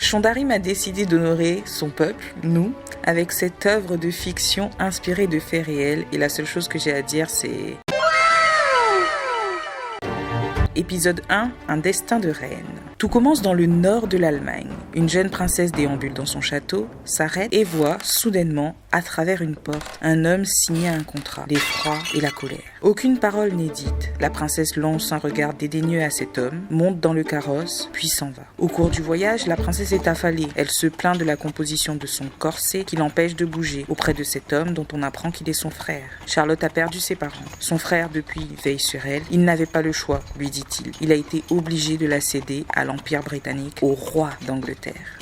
Shondarim a décidé d'honorer son peuple, nous, avec cette œuvre de fiction inspirée de faits réels. Et la seule chose que j'ai à dire, c'est... Épisode 1, un destin de reine. Tout commence dans le nord de l'Allemagne. Une jeune princesse déambule dans son château, s'arrête et voit soudainement, à travers une porte, un homme signer un contrat. L'effroi et la colère. Aucune parole n'est dite. La princesse lance un regard dédaigneux à cet homme, monte dans le carrosse, puis s'en va. Au cours du voyage, la princesse est affalée. Elle se plaint de la composition de son corset qui l'empêche de bouger auprès de cet homme dont on apprend qu'il est son frère. Charlotte a perdu ses parents. Son frère, depuis, veille sur elle. Il n'avait pas le choix, lui dit-il. Il a été obligé de la céder à l'Empire britannique, au roi d'Angleterre.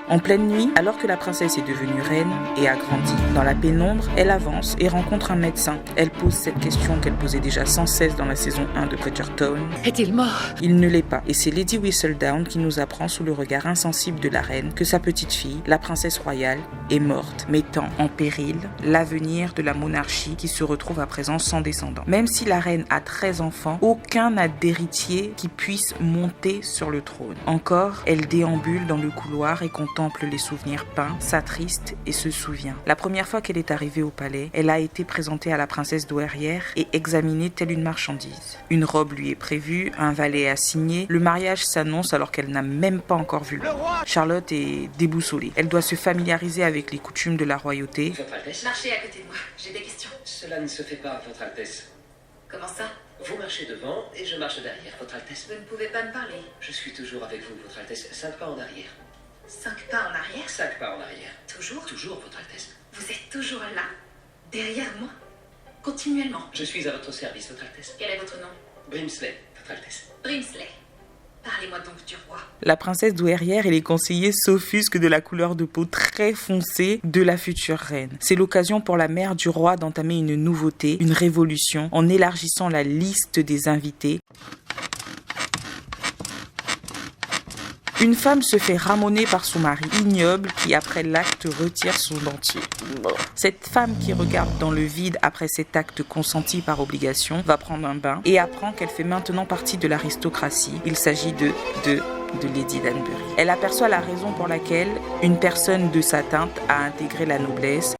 En pleine nuit, alors que la princesse est devenue reine et a grandi, dans la pénombre, elle avance et rencontre un médecin. Elle pose cette question qu'elle posait déjà sans cesse dans la saison 1 de Bridgerton. Est-il mort ? Il ne l'est pas, et c'est Lady Whistledown qui nous apprend sous le regard insensible de la reine que sa petite fille, la princesse royale, est morte, mettant en péril l'avenir de la monarchie qui se retrouve à présent sans descendant. Même si la reine a 13 enfants, aucun n'a d'héritier qui puisse monter sur le trône. Encore, elle déambule dans le couloir et contemple les souvenirs peints, s'attriste et se souvient. La première fois qu'elle est arrivée au palais, elle a été présentée à la princesse douairière et examinée telle une marchandise. Une robe lui est prévue, un valet a signé, le mariage s'annonce alors qu'elle n'a même pas encore vu le roi. Charlotte est déboussolée. Elle doit se familiariser avec les coutumes de la royauté. Votre Altesse ? Marchez à côté de moi, j'ai des questions. Cela ne se fait pas, Votre Altesse. Comment ça ? Vous marchez devant et je marche derrière, Votre Altesse. Vous ne pouvez pas me parler. Je suis toujours avec vous, Votre Altesse. 5 pas en arrière. 5 pas en arrière ? 5 pas en arrière. Toujours ? Toujours, Votre Altesse. Vous êtes toujours là, derrière moi, continuellement. Je suis à votre service, Votre Altesse. Quel est votre nom ? Brimsley, Votre Altesse. Brimsley. Parlez-moi donc du roi. La princesse douairière et les conseillers s'offusquent de la couleur de peau très foncée de la future reine. C'est l'occasion pour la mère du roi d'entamer une nouveauté, une révolution, en élargissant la liste des invités. Une femme se fait ramoner par son mari ignoble qui, après l'acte, retire son dentier. Cette femme qui regarde dans le vide après cet acte consenti par obligation va prendre un bain et apprend qu'elle fait maintenant partie de l'aristocratie. Il s'agit de Lady Danbury. Elle aperçoit la raison pour laquelle une personne de sa teinte a intégré la noblesse.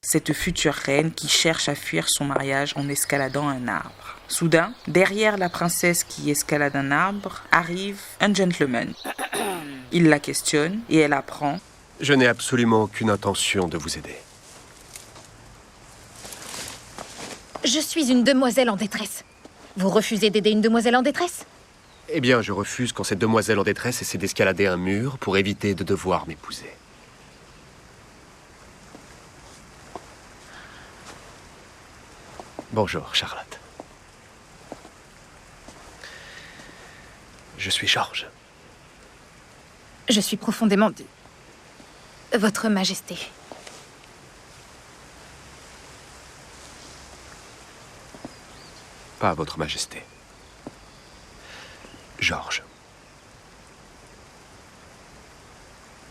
Cette future reine qui cherche à fuir son mariage en escaladant un arbre. Soudain, derrière la princesse qui escalade un arbre, arrive un gentleman. Il la questionne et elle apprend. Je n'ai absolument aucune intention de vous aider. Je suis une demoiselle en détresse. Vous refusez d'aider une demoiselle en détresse ? Eh bien, je refuse quand cette demoiselle en détresse essaie d'escalader un mur pour éviter de devoir m'épouser. Bonjour, Charlotte. Je suis George. Je suis profondément... Votre Majesté. Pas Votre Majesté. George.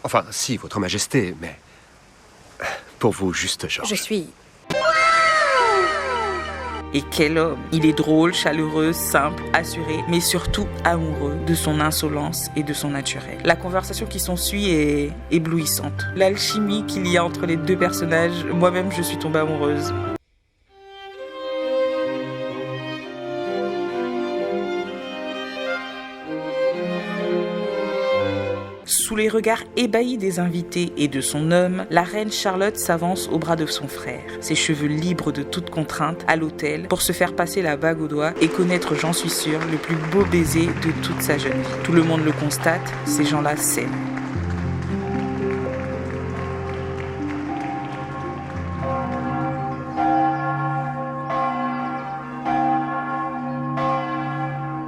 Enfin, si, Votre Majesté, mais... Pour vous, juste George. Je suis... Et quel homme! Il est drôle, chaleureux, simple, assuré, mais surtout amoureux de son insolence et de son naturel. La conversation qui s'ensuit est éblouissante. L'alchimie qu'il y a entre les deux personnages, moi-même je suis tombée amoureuse. Sous les regards ébahis des invités et de son homme, la reine Charlotte s'avance au bras de son frère, ses cheveux libres de toute contrainte, à l'autel, pour se faire passer la bague au doigt et connaître, j'en suis sûre, le plus beau baiser de toute sa jeune vie. Tout le monde le constate, ces gens-là s'aiment.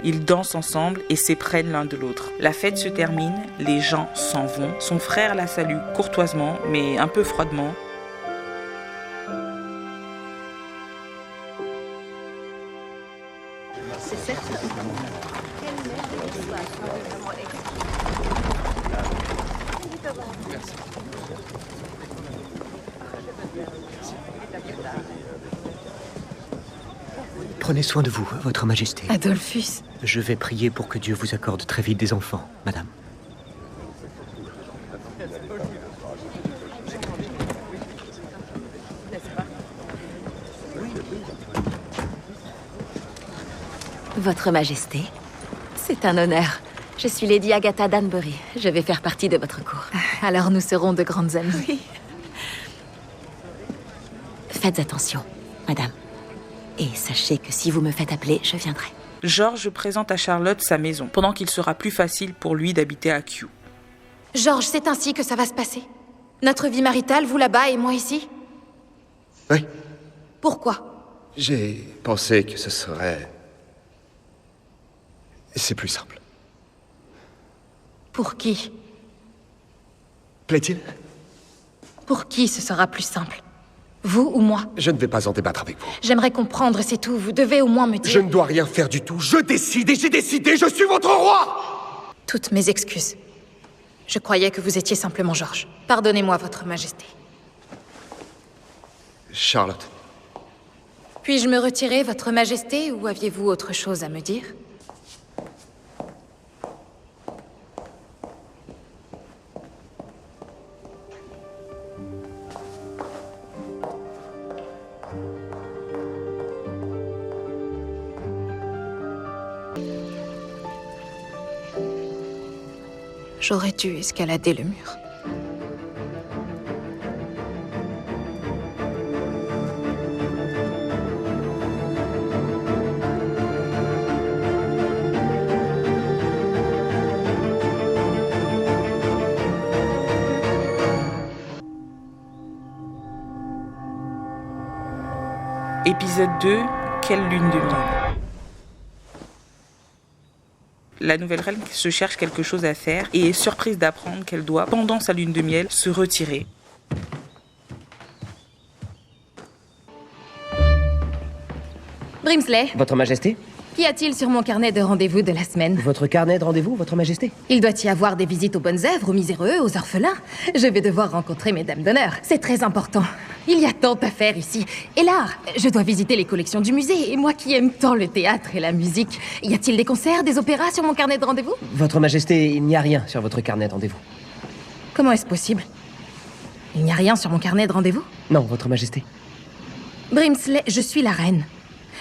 Ils dansent ensemble et s'éprennent l'un de l'autre. La fête se termine, les gens s'en vont. Son frère la salue courtoisement, mais un peu froidement. C'est certain. Prenez soin de vous, Votre Majesté. Adolphus, Je vais prier pour que Dieu vous accorde très vite des enfants, madame. Votre Majesté, c'est un honneur. Je suis Lady Agatha Danbury. Je vais faire partie de votre cour. Alors nous serons de grandes amies. Oui. Faites attention, madame. Et sachez que si vous me faites appeler, je viendrai. George présente à Charlotte sa maison, pendant qu'il sera plus facile pour lui d'habiter à Kew. George, c'est ainsi que ça va se passer. Notre vie maritale, vous là-bas et moi ici. Oui, Pourquoi? j'ai pensé que ce serait... C'est plus simple. Pour qui? Plaît-il? Pour qui ce sera plus simple? Vous ou moi? Je ne vais pas en débattre avec vous. J'aimerais comprendre, c'est tout. Vous devez au moins me dire... Je ne dois rien faire du tout. Je décide et j'ai décidé. Je suis votre roi! Toutes mes excuses. Je croyais que vous étiez simplement George. Pardonnez-moi, Votre Majesté. Charlotte. Puis-je me retirer, Votre Majesté, ou aviez-vous autre chose à me dire? J'aurais dû escalader le mur. Épisode 2, quelle lune de miel. La nouvelle reine se cherche quelque chose à faire et est surprise d'apprendre qu'elle doit, pendant sa lune de miel, se retirer. Brimsley, Votre Majesté? qu'y a-t-il sur mon carnet de rendez-vous de la semaine? Votre carnet de rendez-vous, Votre Majesté? Il doit y avoir des visites aux bonnes œuvres, aux miséreux, aux orphelins. Je vais devoir rencontrer mes dames d'honneur. C'est très important. Il y a tant à faire ici. Et l'art, je dois visiter les collections du musée. Et moi qui aime tant le théâtre et la musique. Y a-t-il des concerts, des opéras sur mon carnet de rendez-vous? Votre Majesté, il n'y a rien sur votre carnet de rendez-vous. Comment est-ce possible? Il n'y a rien sur mon carnet de rendez-vous? Non, Votre Majesté. Brimsley, je suis la reine.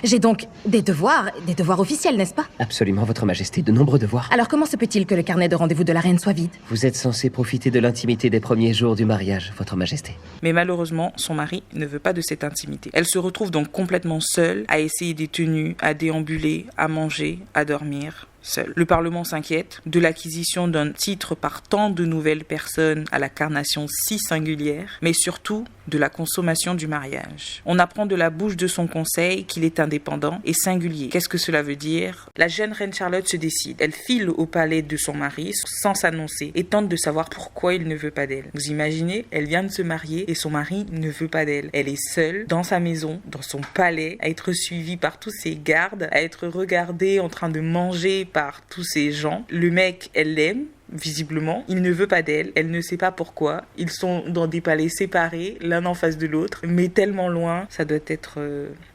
J'ai donc des devoirs officiels, n'est-ce pas? Absolument, Votre Majesté, de nombreux devoirs. Alors comment se peut-il que le carnet de rendez-vous de la reine soit vide? Vous êtes censé profiter de l'intimité des premiers jours du mariage, Votre Majesté. Mais malheureusement, son mari ne veut pas de cette intimité. Elle se retrouve donc complètement seule, à essayer des tenues, à déambuler, à manger, à dormir. Seul. Le Parlement s'inquiète de l'acquisition d'un titre par tant de nouvelles personnes à la carnation si singulière, mais surtout de la consommation du mariage. On apprend de la bouche de son conseil qu'il est indépendant et singulier. Qu'est-ce que cela veut dire? La jeune reine Charlotte se décide. Elle file au palais de son mari sans s'annoncer et tente de savoir pourquoi il ne veut pas d'elle. Vous imaginez? Elle vient de se marier et son mari ne veut pas d'elle. Elle est seule dans sa maison, dans son palais, à être suivie par tous ses gardes, à être regardée en train de manger par tous ces gens. Le mec, elle l'aime, visiblement. Il ne veut pas d'elle, elle ne sait pas pourquoi. Ils sont dans des palais séparés, l'un en face de l'autre, mais tellement loin, ça doit être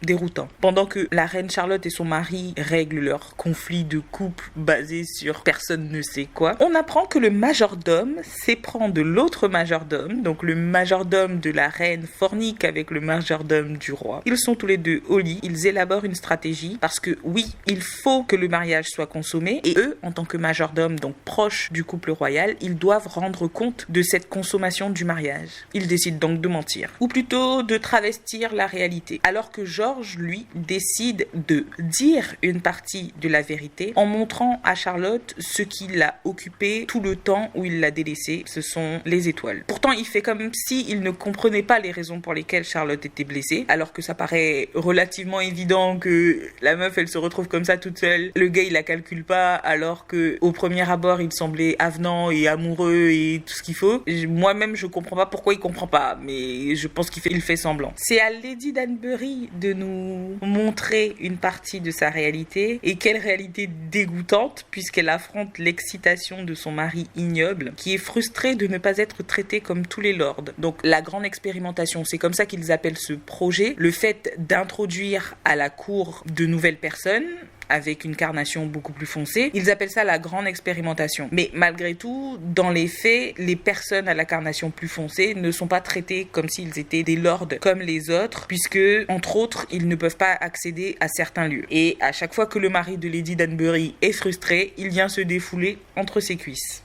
déroutant. Pendant que la reine Charlotte et son mari règlent leur conflit de couple basé sur personne ne sait quoi, on apprend que le majordome s'éprend de l'autre majordome, donc le majordome de la reine fornique avec le majordome du roi. Ils sont tous les deux au lit, ils élaborent une stratégie parce que oui, il faut que le mariage soit consommé et eux, en tant que majordome, donc proches du couple royal, ils doivent rendre compte de cette consommation du mariage. Ils décident donc de mentir, ou plutôt de travestir la réalité, alors que George, lui, décide de dire une partie de la vérité en montrant à Charlotte ce qui l'a occupé tout le temps où il l'a délaissé, ce sont les étoiles. Pourtant, il fait comme s'il ne comprenait pas les raisons pour lesquelles Charlotte était blessée, alors que ça paraît relativement évident que la meuf, elle se retrouve comme ça toute seule. Le gars, il la calcule pas, alors que au premier abord, il semblait avenant et amoureux et tout ce qu'il faut. Moi-même, je comprends pas pourquoi il comprend pas, mais je pense qu'il fait semblant. C'est à Lady Danbury de nous montrer une partie de sa réalité, et quelle réalité dégoûtante, puisqu'elle affronte l'excitation de son mari ignoble, qui est frustré de ne pas être traité comme tous les lords. Donc la grande expérimentation, c'est comme ça qu'ils appellent ce projet, le fait d'introduire à la cour de nouvelles personnes, avec une carnation beaucoup plus foncée. Ils appellent ça la grande expérimentation. Mais malgré tout, dans les faits, les personnes à la carnation plus foncée ne sont pas traitées comme s'ils étaient des lords comme les autres, puisque, entre autres, ils ne peuvent pas accéder à certains lieux. Et à chaque fois que le mari de Lady Danbury est frustré, il vient se défouler entre ses cuisses.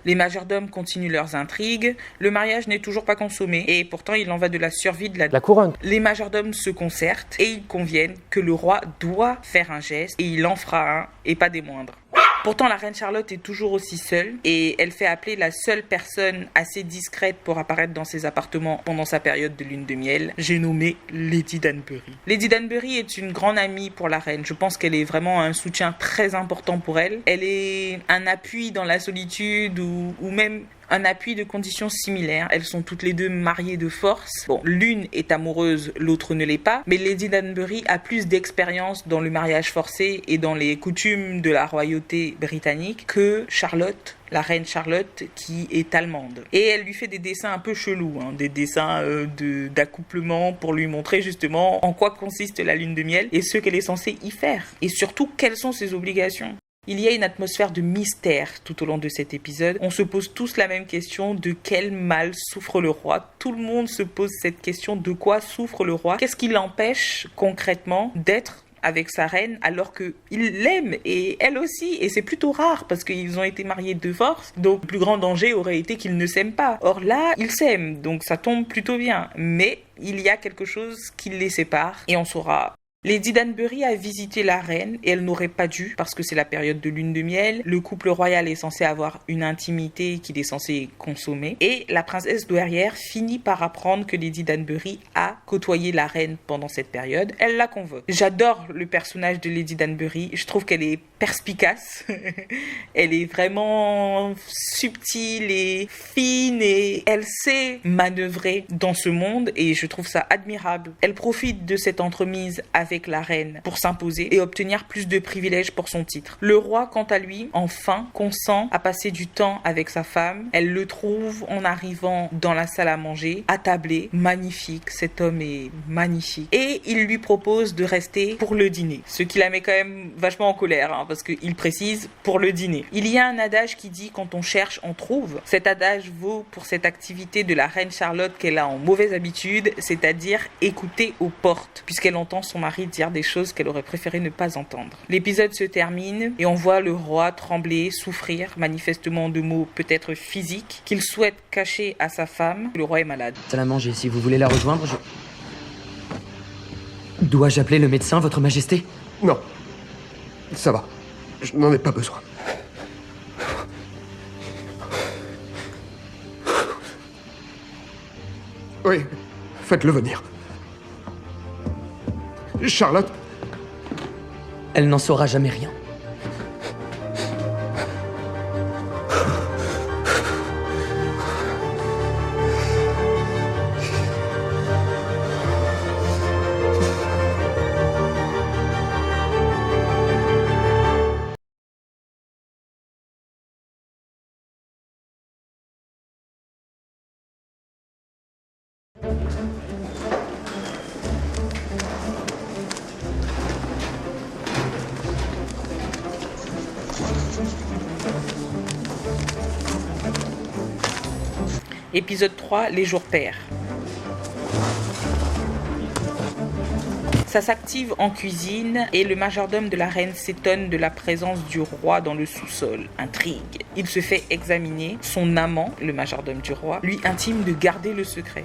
Les majordomes continuent leurs intrigues, le mariage n'est toujours pas consommé et pourtant il en va de la survie de la couronne. Les majordomes se concertent et ils conviennent que le roi doit faire un geste et il en fera un et pas des moindres. Pourtant, la reine Charlotte est toujours aussi seule et elle fait appeler la seule personne assez discrète pour apparaître dans ses appartements pendant sa période de lune de miel. J'ai nommé Lady Danbury. Lady Danbury est une grande amie pour la reine. Je pense qu'elle est vraiment un soutien très important pour elle. Elle est un appui dans la solitude ou même un appui de conditions similaires. Elles sont toutes les deux mariées de force. Bon, l'une est amoureuse, l'autre ne l'est pas, mais Lady Danbury a plus d'expérience dans le mariage forcé et dans les coutumes de la royauté britannique que Charlotte, la reine Charlotte, qui est allemande. Et elle lui fait des dessins un peu chelous, des dessins d'accouplement pour lui montrer justement en quoi consiste la lune de miel et ce qu'elle est censée y faire. Et surtout, quelles sont ses obligations. Il y a une atmosphère de mystère tout au long de cet épisode. On se pose tous la même question, de quel mal souffre le roi. Tout le monde se pose cette question, de quoi souffre le roi. Qu'est-ce qui l'empêche concrètement d'être avec sa reine alors qu'il l'aime et elle aussi, et c'est plutôt rare parce qu'ils ont été mariés de force, donc le plus grand danger aurait été qu'ils ne s'aiment pas. Or là, ils s'aiment, donc ça tombe plutôt bien, mais il y a quelque chose qui les sépare et on saura. Lady Danbury a visité la reine et elle n'aurait pas dû parce que c'est la période de lune de miel. Le couple royal est censé avoir une intimité qu'il est censé consommer. Et la princesse douairière finit par apprendre que Lady Danbury a côtoyé la reine pendant cette période. Elle la convoque. J'adore le personnage de Lady Danbury. Je trouve qu'elle est perspicace. Elle est vraiment subtile et fine et elle sait manœuvrer dans ce monde et je trouve ça admirable. Elle profite de cette entremise avec la reine pour s'imposer et obtenir plus de privilèges pour son titre. Le roi, quant à lui, enfin, consent à passer du temps avec sa femme. Elle le trouve en arrivant dans la salle à manger, attablé, magnifique. Cet homme est magnifique. Et il lui propose de rester pour le dîner. Ce qui la met quand même vachement en colère, parce qu'il précise pour le dîner. Il y a un adage qui dit quand on cherche, on trouve. Cet adage vaut pour cette activité de la reine Charlotte qu'elle a en mauvaise habitude, c'est-à-dire écouter aux portes, puisqu'elle entend son mari dire des choses qu'elle aurait préféré ne pas entendre. L'épisode se termine et on voit le roi trembler, souffrir, manifestement de maux peut-être physiques, qu'il souhaite cacher à sa femme. Le roi est malade. Salle à manger, si vous voulez la rejoindre, Dois-je appeler le médecin, votre majesté? Non. Ça va. Je n'en ai pas besoin. Oui, faites-le venir. Charlotte? Elle n'en saura jamais rien. Épisode 3, les jours pairs. Ça s'active en cuisine et le majordome de la reine s'étonne de la présence du roi dans le sous-sol. Intrigue. Il se fait examiner. Son amant, le majordome du roi, lui intime de garder le secret.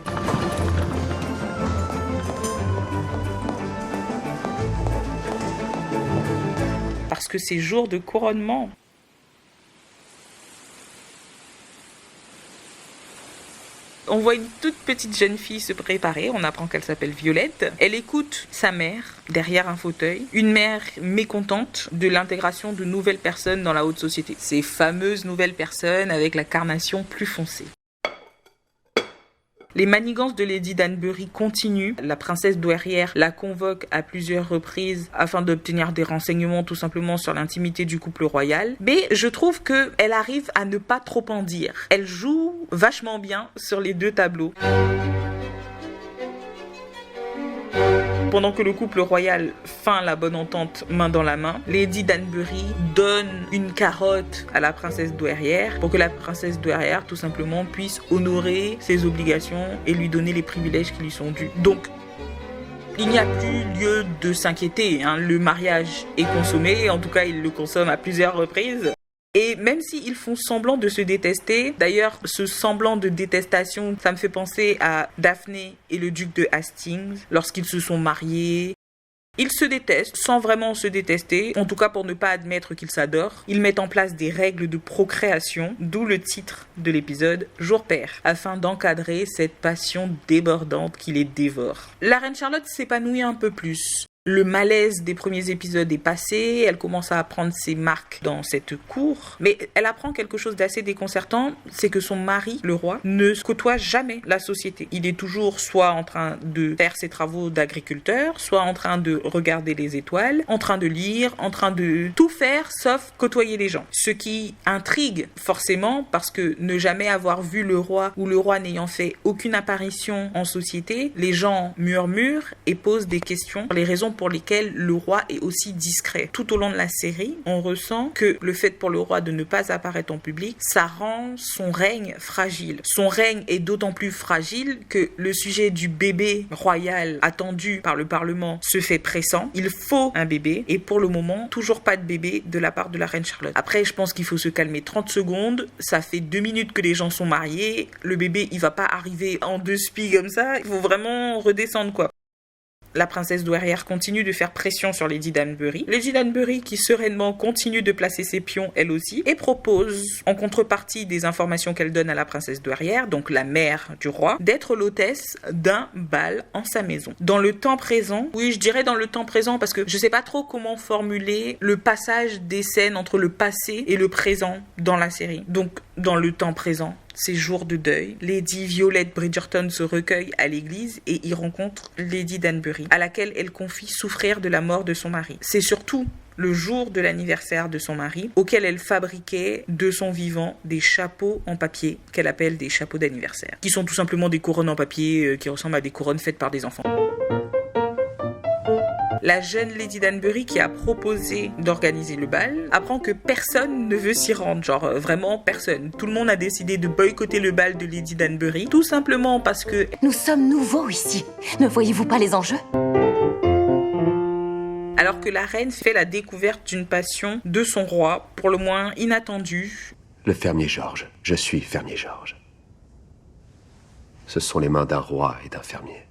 Parce que c'est jour de couronnement. On voit une toute petite jeune fille se préparer, on apprend qu'elle s'appelle Violette. Elle écoute sa mère derrière un fauteuil, une mère mécontente de l'intégration de nouvelles personnes dans la haute société. Ces fameuses nouvelles personnes avec la carnation plus foncée. Les manigances de Lady Danbury continuent. La princesse douairière la convoque à plusieurs reprises afin d'obtenir des renseignements tout simplement sur l'intimité du couple royal. Mais je trouve qu'elle arrive à ne pas trop en dire. Elle joue vachement bien sur les deux tableaux. Pendant que le couple royal feint la bonne entente main dans la main, Lady Danbury donne une carotte à la princesse douairière pour que la princesse douairière tout simplement puisse honorer ses obligations et lui donner les privilèges qui lui sont dus. Donc il n'y a plus lieu de s'inquiéter, hein. Le mariage est consommé, en tout cas il le consomme à plusieurs reprises. Et même s'ils font semblant de se détester, d'ailleurs ce semblant de détestation, ça me fait penser à Daphné et le duc de Hastings lorsqu'ils se sont mariés. Ils se détestent sans vraiment se détester, en tout cas pour ne pas admettre qu'ils s'adorent. Ils mettent en place des règles de procréation, d'où le titre de l'épisode Jour pair, afin d'encadrer cette passion débordante qui les dévore. La reine Charlotte s'épanouit un peu plus. Le malaise des premiers épisodes est passé, elle commence à prendre ses marques dans cette cour, mais elle apprend quelque chose d'assez déconcertant, c'est que son mari, le roi, ne côtoie jamais la société. Il est toujours soit en train de faire ses travaux d'agriculteur, soit en train de regarder les étoiles, en train de lire, en train de tout faire sauf côtoyer les gens. Ce qui intrigue forcément parce que ne jamais avoir vu le roi ou le roi n'ayant fait aucune apparition en société, les gens murmurent et posent des questions sur les raisons pour lesquelles le roi est aussi discret. Tout au long de la série, on ressent que le fait pour le roi de ne pas apparaître en public, ça rend son règne fragile. Son règne est d'autant plus fragile que le sujet du bébé royal attendu par le Parlement se fait pressant. Il faut un bébé et pour le moment, toujours pas de bébé de la part de la reine Charlotte. Après, je pense qu'il faut se calmer 30 secondes. Ça fait 2 minutes que les gens sont mariés. Le bébé, il va pas arriver en 2 spies comme ça. Il faut vraiment redescendre, quoi. La princesse douairière continue de faire pression sur Lady Danbury. Lady Danbury qui sereinement continue de placer ses pions elle aussi et propose en contrepartie des informations qu'elle donne à la princesse douairière, donc la mère du roi, d'être l'hôtesse d'un bal en sa maison. Dans le temps présent, oui je dirais dans le temps présent parce que je sais pas trop comment formuler le passage des scènes entre le passé et le présent dans la série. Donc dans le temps présent, ces jours de deuil, Lady Violet Bridgerton se recueille à l'église et y rencontre Lady Danbury, à laquelle elle confie souffrir de la mort de son mari. C'est surtout le jour de l'anniversaire de son mari, auquel elle fabriquait de son vivant des chapeaux en papier, qu'elle appelle des chapeaux d'anniversaire, qui sont tout simplement des couronnes en papier qui ressemblent à des couronnes faites par des enfants. La jeune Lady Danbury qui a proposé d'organiser le bal apprend que personne ne veut s'y rendre, genre vraiment personne. Tout le monde a décidé de boycotter le bal de Lady Danbury, tout simplement parce que... Nous sommes nouveaux ici, ne voyez-vous pas les enjeux ? Alors que la reine fait la découverte d'une passion de son roi, pour le moins inattendue. Le fermier George. Je suis fermier George. Ce sont les mains d'un roi et d'un fermier.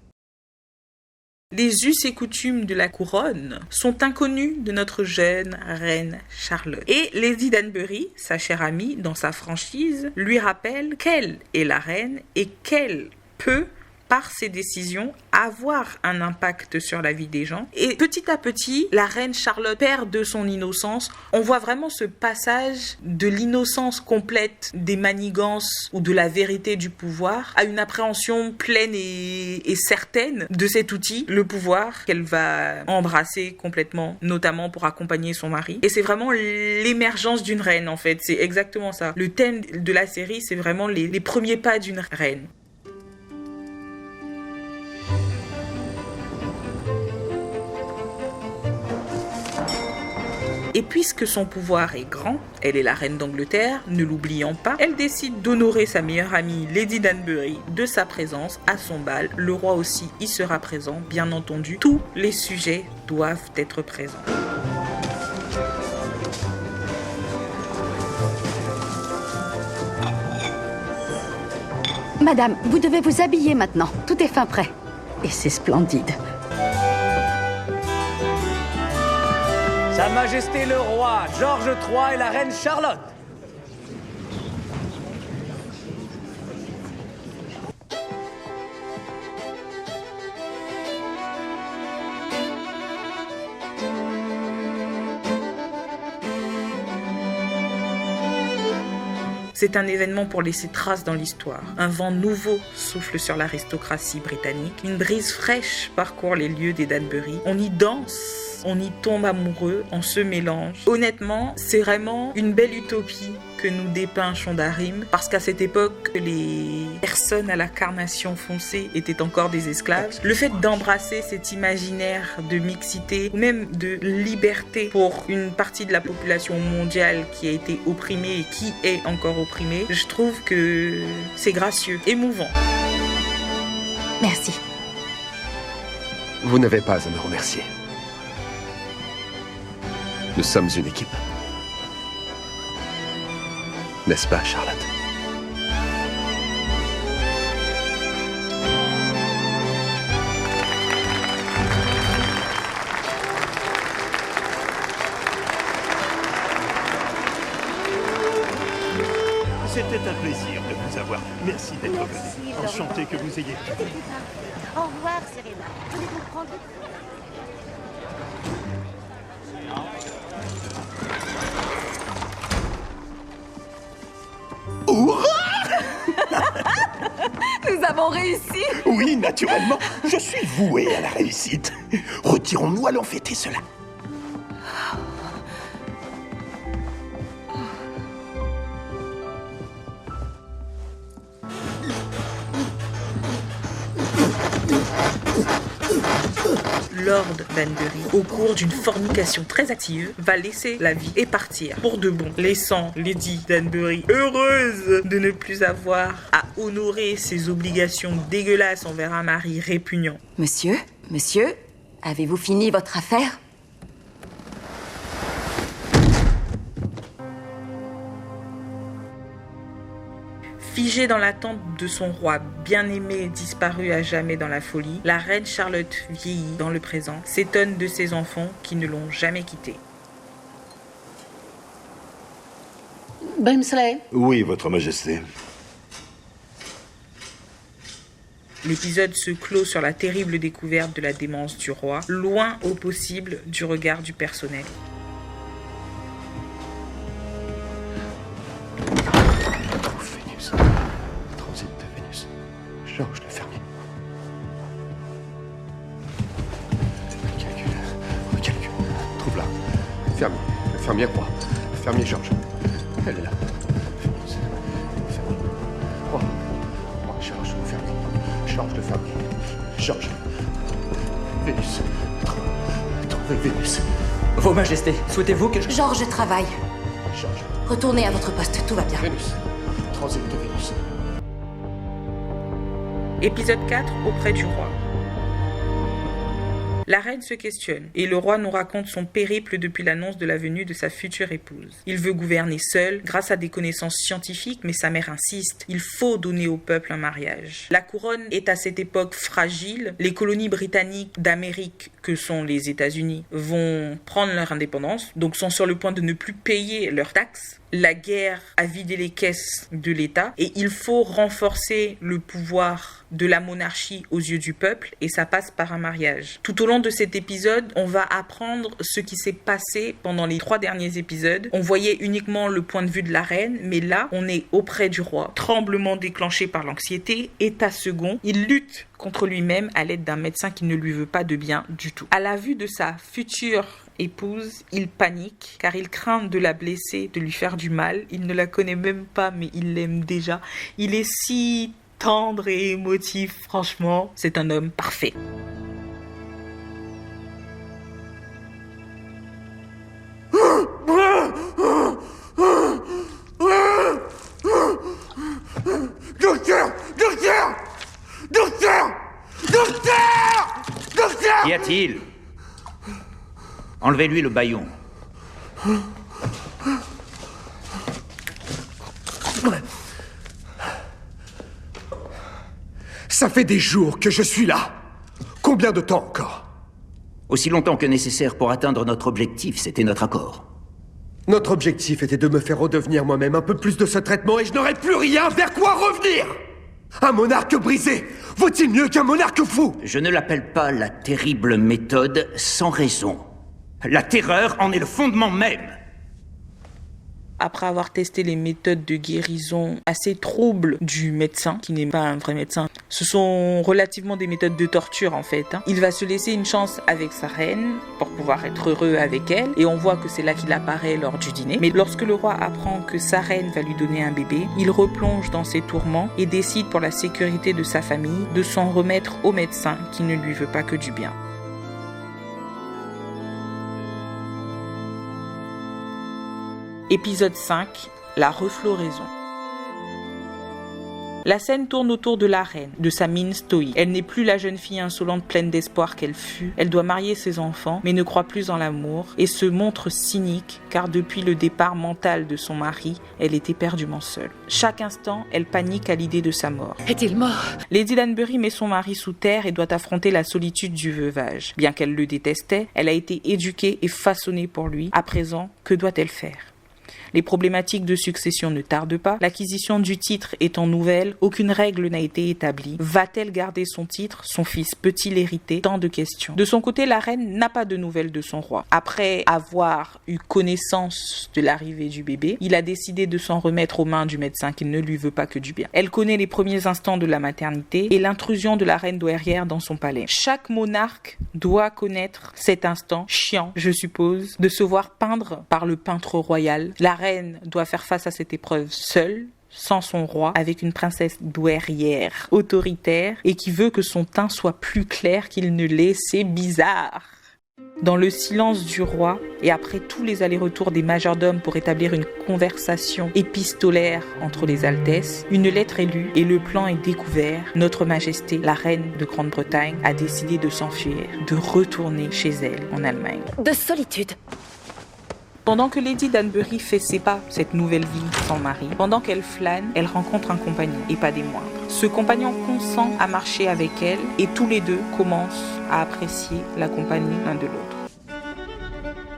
Les us et coutumes de la couronne sont inconnus de notre jeune reine Charlotte. Et Lady Danbury, sa chère amie, dans sa franchise, lui rappelle qu'elle est la reine et qu'elle peut, par ses décisions, avoir un impact sur la vie des gens. Et petit à petit, la reine Charlotte perd de son innocence. On voit vraiment ce passage de l'innocence complète des manigances ou de la vérité du pouvoir à une appréhension pleine et certaine de cet outil, le pouvoir, qu'elle va embrasser complètement, notamment pour accompagner son mari. Et c'est vraiment l'émergence d'une reine, en fait. C'est exactement ça. Le thème de la série, c'est vraiment les premiers pas d'une reine. Et puisque son pouvoir est grand, elle est la reine d'Angleterre, ne l'oubliant pas, elle décide d'honorer sa meilleure amie Lady Danbury de sa présence à son bal. Le roi aussi y sera présent, bien entendu. Tous les sujets doivent être présents. Madame, vous devez vous habiller maintenant. Tout est fin prêt. Et c'est splendide. Sa Majesté le Roi, George III et la Reine Charlotte. C'est un événement pour laisser trace dans l'histoire. Un vent nouveau souffle sur l'aristocratie britannique. Une brise fraîche parcourt les lieux des Danbury. On y danse, on y tombe amoureux, on se mélange. Honnêtement, c'est vraiment une belle utopie que nous dépeint Shondarim, parce qu'à cette époque, les personnes à la carnation foncée étaient encore des esclaves. Le fait d'embrasser cet imaginaire de mixité, ou même de liberté pour une partie de la population mondiale qui a été opprimée et qui est encore opprimée, je trouve que c'est gracieux, émouvant. Merci. Vous n'avez pas à me remercier. Nous sommes une équipe. N'est-ce pas, Charlotte? C'était un plaisir de vous avoir. Merci d'être venu. Enchanté que vous ayez... Au revoir, Serena. Venez vous prendre... Nous avons réussi! Oui, naturellement. Je suis voué à la réussite. Retirons-nous, allons fêter cela. Lord Danbury, au cours d'une fornication très active, va laisser la vie et partir pour de bon, laissant Lady Danbury heureuse de ne plus avoir à honorer ses obligations dégueulasses envers un mari répugnant. Monsieur, avez-vous fini votre affaire? Figée dans l'attente de son roi bien-aimé disparu à jamais dans la folie, la reine Charlotte vieillie dans le présent s'étonne de ses enfants qui ne l'ont jamais quittée. Brimsley? Oui, Votre Majesté. L'épisode se clôt sur la terrible découverte de la démence du roi, loin au possible du regard du personnel. Transit de Vénus. Georges le fermier. Recalcule. Trouve-la. Fermier. Le fermier roi. Le fermier Georges. Elle est là. Vénus. Fermier. Roi. Roi Georges le fermier. Georges le fermier. Georges. Vénus. Trouvez Vénus. Vos Majestés, souhaitez-vous que je... Georges travaille. Georges. Retournez à votre poste, tout va bien. Vénus. Transit de Vénus. Épisode 4, auprès du roi. La reine se questionne et le roi nous raconte son périple depuis l'annonce de la venue de sa future épouse. Il veut gouverner seul grâce à des connaissances scientifiques, mais sa mère insiste. Il faut donner au peuple un mariage. La couronne est à cette époque fragile. Les colonies britanniques d'Amérique, que sont les États-Unis, vont prendre leur indépendance, donc sont sur le point de ne plus payer leurs taxes. La guerre a vidé les caisses de l'État et il faut renforcer le pouvoir de la monarchie aux yeux du peuple et ça passe par un mariage. Tout au long de cet épisode, on va apprendre ce qui s'est passé pendant les 3 derniers épisodes. On voyait uniquement le point de vue de la reine, mais là, on est auprès du roi. Tremblement déclenché par l'anxiété, état second, il lutte contre lui-même à l'aide d'un médecin qui ne lui veut pas de bien du tout. À la vue de sa future épouse, il panique car il craint de la blesser, de lui faire du mal. Il ne la connaît même pas mais il l'aime déjà. Il est si tendre et émotif, franchement, c'est un homme parfait. Docteur! Docteur! Docteur! Docteur! Docteur! Qu'y a-t-il? Enlevez-lui le bâillon. Ça fait des jours que je suis là. Combien de temps encore? Aussi longtemps que nécessaire pour atteindre notre objectif, c'était notre accord. Notre objectif était de me faire redevenir moi-même un peu plus de ce traitement et je n'aurais plus rien vers quoi revenir. Un monarque brisé vaut-il mieux qu'un monarque fou? Je ne l'appelle pas la terrible méthode sans raison. La terreur en est le fondement même. après avoir testé les méthodes de guérison assez troubles du médecin, qui n'est pas un vrai médecin. Ce sont relativement des méthodes de torture en fait. Il va se laisser une chance avec sa reine pour pouvoir être heureux avec elle, et on voit que c'est là qu'il apparaît lors du dîner. Mais lorsque le roi apprend que sa reine va lui donner un bébé, il replonge dans ses tourments et décide pour la sécurité de sa famille de s'en remettre au médecin qui ne lui veut pas que du bien. Épisode 5, la refloraison. La scène tourne autour de la reine, de sa mine stoïque. Elle n'est plus la jeune fille insolente pleine d'espoir qu'elle fut. Elle doit marier ses enfants, mais ne croit plus en l'amour et se montre cynique, car depuis le départ mental de son mari, elle est éperdument seule. Chaque instant, elle panique à l'idée de sa mort. Est-il mort? Lady Danbury met son mari sous terre et doit affronter la solitude du veuvage. Bien qu'elle le détestait, elle a été éduquée et façonnée pour lui. À présent, que doit-elle faire? Les problématiques de succession ne tardent pas. L'acquisition du titre étant nouvelle, aucune règle n'a été établie. Va-t-elle garder son titre? Son fils peut-il hériter? Tant de questions. De son côté, la reine n'a pas de nouvelles de son roi. Après avoir eu connaissance de l'arrivée du bébé, il a décidé de s'en remettre aux mains du médecin qui ne lui veut pas que du bien. Elle connaît les premiers instants de la maternité et l'intrusion de la reine douairière dans son palais. Chaque monarque doit connaître cet instant, chiant, je suppose, de se voir peindre par le peintre royal. La reine doit faire face à cette épreuve seule, sans son roi, avec une princesse douairière autoritaire et qui veut que son teint soit plus clair qu'il ne l'est. C'est bizarre. Dans le silence du roi et après tous les allers-retours des majordomes pour établir une conversation épistolaire entre les altesses, une lettre est lue et le plan est découvert. Notre Majesté, la reine de Grande-Bretagne, a décidé de s'enfuir, de retourner chez elle en Allemagne. De solitude. Pendant que Lady Danbury fait ses pas, cette nouvelle vie sans mari, pendant qu'elle flâne, elle rencontre un compagnon, et pas des moindres. Ce compagnon consent à marcher avec elle, et tous les deux commencent à apprécier la compagnie l'un de l'autre.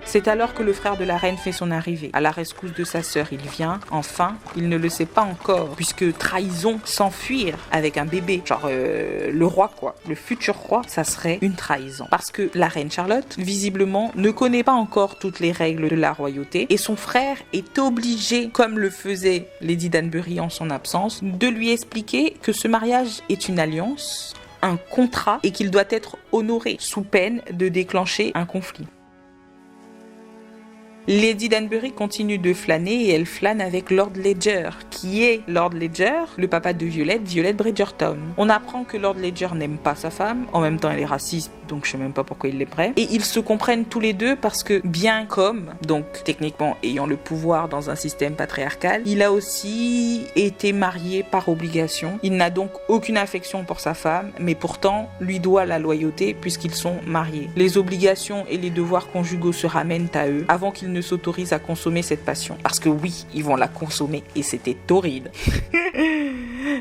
C'est alors que le frère de la reine fait son arrivée. À la rescousse de sa sœur, il vient. Enfin, il ne le sait pas encore, puisque trahison, s'enfuir avec un bébé, genre le roi quoi, le futur roi, ça serait une trahison. Parce que la reine Charlotte, visiblement, ne connaît pas encore toutes les règles de la royauté, et son frère est obligé, comme le faisait Lady Danbury en son absence, de lui expliquer que ce mariage est une alliance, un contrat, et qu'il doit être honoré, sous peine de déclencher un conflit. Lady Danbury continue de flâner et elle flâne avec Lord Ledger, qui est Lord Ledger, le papa de Violette Bridgerton. On apprend que Lord Ledger n'aime pas sa femme, en même temps elle est raciste, donc je sais même pas pourquoi il l'aimerait. Et ils se comprennent tous les deux parce que bien comme, donc techniquement ayant le pouvoir dans un système patriarcal, il a aussi été marié par obligation. Il n'a donc aucune affection pour sa femme, mais pourtant lui doit la loyauté puisqu'ils sont mariés. Les obligations et les devoirs conjugaux se ramènent à eux avant qu'ils ne s'autorisent à consommer cette passion. Parce que oui, ils vont la consommer et c'était torride.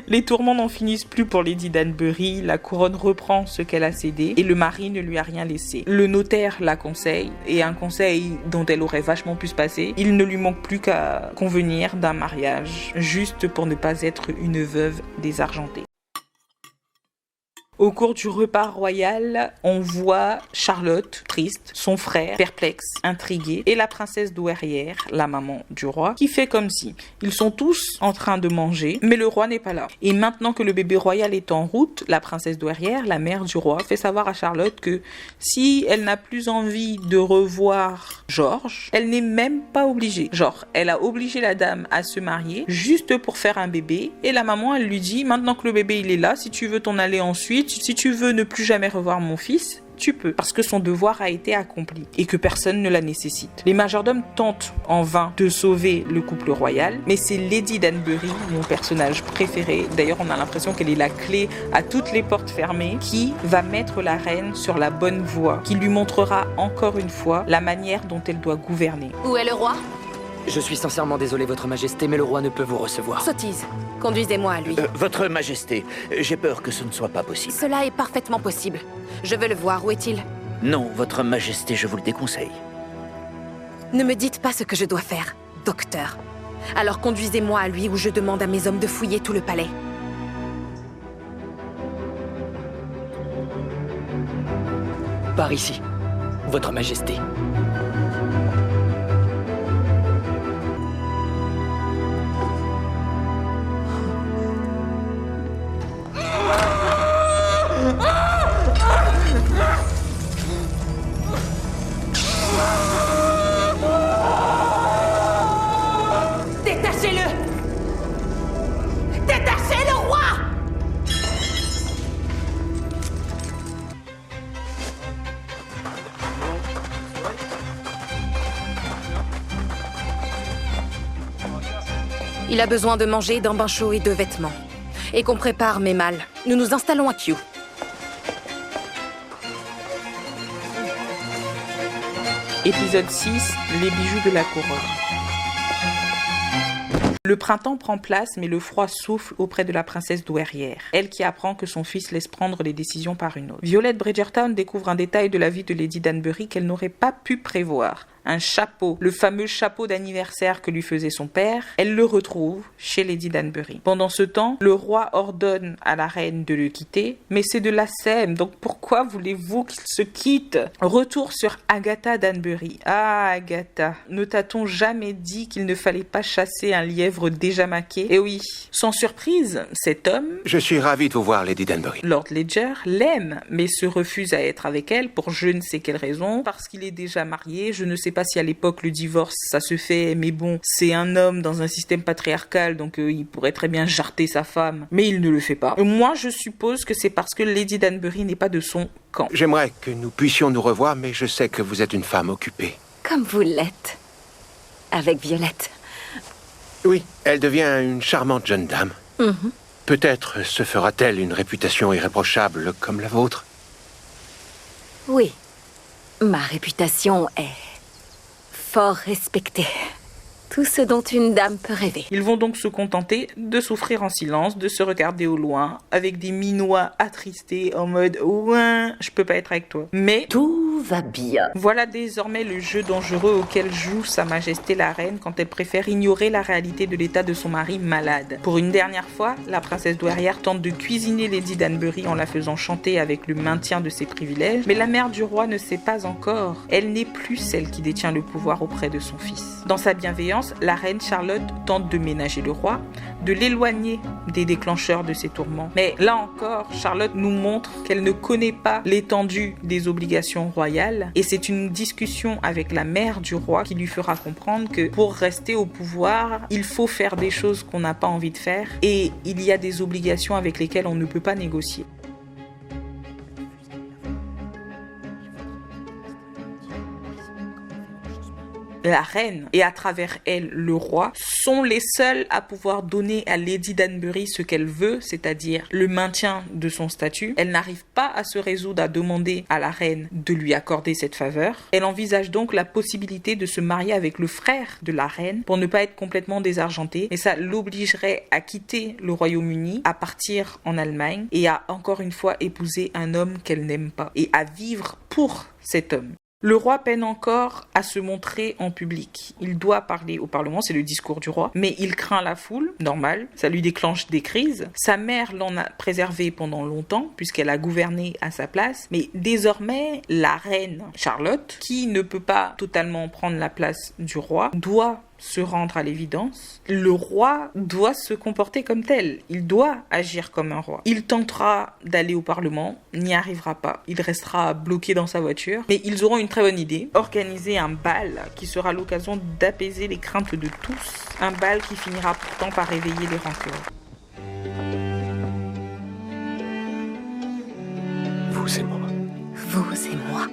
Les tourments n'en finissent plus pour Lady Danbury, la couronne reprend ce qu'elle a cédé et le mari ne lui a rien laissé. Le notaire la conseille, et un conseil dont elle aurait vachement pu se passer. Il ne lui manque plus qu'à convenir d'un mariage, juste pour ne pas être une veuve désargentée. Au cours du repas royal, on voit Charlotte, triste, son frère, perplexe, intrigué, et la princesse douairière, la maman du roi, qui fait comme si. Ils sont tous en train de manger, mais le roi n'est pas là. Et maintenant que le bébé royal est en route, la princesse douairière, la mère du roi, fait savoir à Charlotte que si elle n'a plus envie de revoir George, elle n'est même pas obligée. Genre, elle a obligé la dame à se marier juste pour faire un bébé, et la maman, elle lui dit, maintenant que le bébé il est là, si tu veux t'en aller ensuite, si tu veux ne plus jamais revoir mon fils, tu peux, parce que son devoir a été accompli et que personne ne la nécessite. Les majordomes tentent en vain de sauver le couple royal, mais c'est Lady Danbury, mon personnage préféré, d'ailleurs on a l'impression qu'elle est la clé à toutes les portes fermées, qui va mettre la reine sur la bonne voie, qui lui montrera encore une fois la manière dont elle doit gouverner. Où est le roi ? Je suis sincèrement désolé, Votre Majesté, mais le roi ne peut vous recevoir. Sottise. Conduisez-moi à lui. Votre Majesté, j'ai peur que ce ne soit pas possible. Cela est parfaitement possible. Je veux le voir. Où est-il ? Non, Votre Majesté, je vous le déconseille. Ne me dites pas ce que je dois faire, docteur. Alors conduisez-moi à lui ou je demande à mes hommes de fouiller tout le palais. Par ici, Votre Majesté. Détachez-le! Détachez le roi! Il a besoin de manger, d'un bain chaud et de vêtements. Et qu'on prépare mes mâles. Nous nous installons à Kew. Épisode 6, les bijoux de la couronne. Le printemps prend place, mais le froid souffle auprès de la princesse douairière, elle qui apprend que son fils laisse prendre les décisions par une autre. Violette Bridgerton découvre un détail de la vie de Lady Danbury qu'elle n'aurait pas pu prévoir. Un chapeau, le fameux chapeau d'anniversaire que lui faisait son père, elle le retrouve chez Lady Danbury. Pendant ce temps, le roi ordonne à la reine de le quitter, mais c'est de la sème, donc pourquoi voulez-vous qu'il se quitte? Retour sur Agatha Danbury. Ah, Agatha, ne t'a-t-on jamais dit qu'il ne fallait pas chasser un lièvre déjà maqué? Eh oui, sans surprise, cet homme... Je suis ravi de vous voir, Lady Danbury. Lord Ledger l'aime, mais se refuse à être avec elle pour je ne sais quelle raison, parce qu'il est déjà marié, je ne sais pas si à l'époque le divorce ça se fait, mais bon, c'est un homme dans un système patriarcal, donc il pourrait très bien jarter sa femme, mais il ne le fait pas. Moi je suppose que c'est parce que Lady Danbury n'est pas de son camp. J'aimerais que nous puissions nous revoir, mais je sais que vous êtes une femme occupée. Comme vous l'êtes. Avec Violette. Oui, elle devient une charmante jeune dame. Peut-être se fera-t-elle une réputation irréprochable comme la vôtre. Oui. Ma réputation est fort respectée. Tout ce dont une dame peut rêver. Ils vont donc se contenter de souffrir en silence, de se regarder au loin, avec des minois attristés en mode « Ouin, je peux pas être avec toi ». Mais tout va bien. Voilà désormais le jeu dangereux auquel joue Sa Majesté la Reine quand elle préfère ignorer la réalité de l'état de son mari malade. Pour une dernière fois, la princesse douairière tente de cuisiner Lady Danbury en la faisant chanter avec le maintien de ses privilèges, mais la mère du roi ne sait pas encore. Elle n'est plus celle qui détient le pouvoir auprès de son fils. Dans sa bienveillance, la reine Charlotte tente de ménager le roi, de l'éloigner des déclencheurs de ses tourments. Mais là encore, Charlotte nous montre qu'elle ne connaît pas l'étendue des obligations royales et c'est une discussion avec la mère du roi qui lui fera comprendre que pour rester au pouvoir, il faut faire des choses qu'on n'a pas envie de faire et il y a des obligations avec lesquelles on ne peut pas négocier. La reine et à travers elle le roi sont les seuls à pouvoir donner à Lady Danbury ce qu'elle veut, c'est-à-dire le maintien de son statut. Elle n'arrive pas à se résoudre à demander à la reine de lui accorder cette faveur. Elle envisage donc la possibilité de se marier avec le frère de la reine pour ne pas être complètement désargentée et ça l'obligerait à quitter le Royaume-Uni, à partir en Allemagne et à encore une fois épouser un homme qu'elle n'aime pas et à vivre pour cet homme. Le roi peine encore à se montrer en public. Il doit parler au Parlement, c'est le discours du roi, mais il craint la foule, normal, ça lui déclenche des crises. Sa mère l'en a préservé pendant longtemps, puisqu'elle a gouverné à sa place, mais désormais, la reine Charlotte, qui ne peut pas totalement prendre la place du roi, doit se rendre à l'évidence. Le roi doit se comporter comme tel. Il doit agir comme un roi. Il tentera d'aller au Parlement, n'y arrivera pas. Il restera bloqué dans sa voiture. Mais ils auront une très bonne idée. Organiser un bal qui sera l'occasion d'apaiser les craintes de tous. Un bal qui finira pourtant par réveiller les rancœurs. Vous et moi. Vous et moi.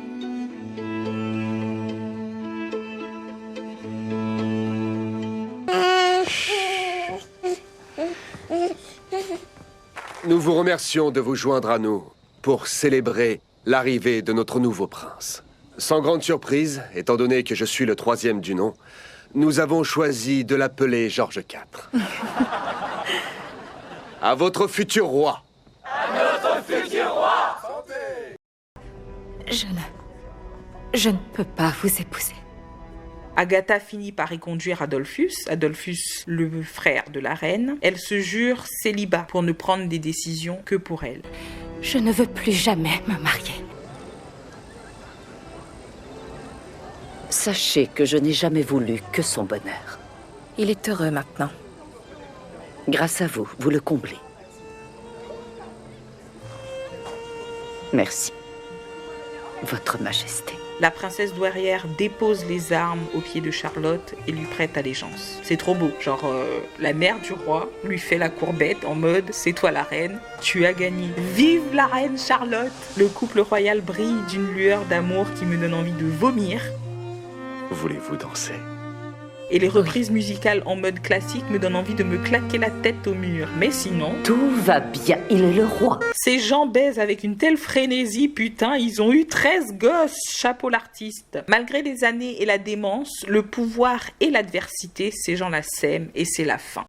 Nous vous remercions de vous joindre à nous pour célébrer l'arrivée de notre nouveau prince. Sans grande surprise, étant donné que je suis le troisième du nom, nous avons choisi de l'appeler George IV. À votre futur roi. À notre futur roi. Je ne peux pas vous épouser. Agatha finit par y conduire Adolphus, le frère de la reine. Elle se jure célibat pour ne prendre des décisions que pour elle. Je ne veux plus jamais me marier. Sachez que je n'ai jamais voulu que son bonheur. Il est heureux maintenant. Grâce à vous, vous le comblez. Merci, Votre Majesté. La princesse douairière dépose les armes aux pieds de Charlotte et lui prête allégeance. C'est trop beau, genre la mère du roi lui fait la courbette en mode « c'est toi la reine, tu as gagné, vive la reine Charlotte !» Le couple royal brille d'une lueur d'amour qui me donne envie de vomir. Voulez-vous danser ? Et les reprises musicales en mode classique me donnent envie de me claquer la tête au mur. Mais sinon... Tout va bien, il est le roi. Ces gens baisent avec une telle frénésie, putain, ils ont eu 13 gosses, chapeau l'artiste. Malgré les années et la démence, le pouvoir et l'adversité, ces gens-là s'aiment et c'est la fin.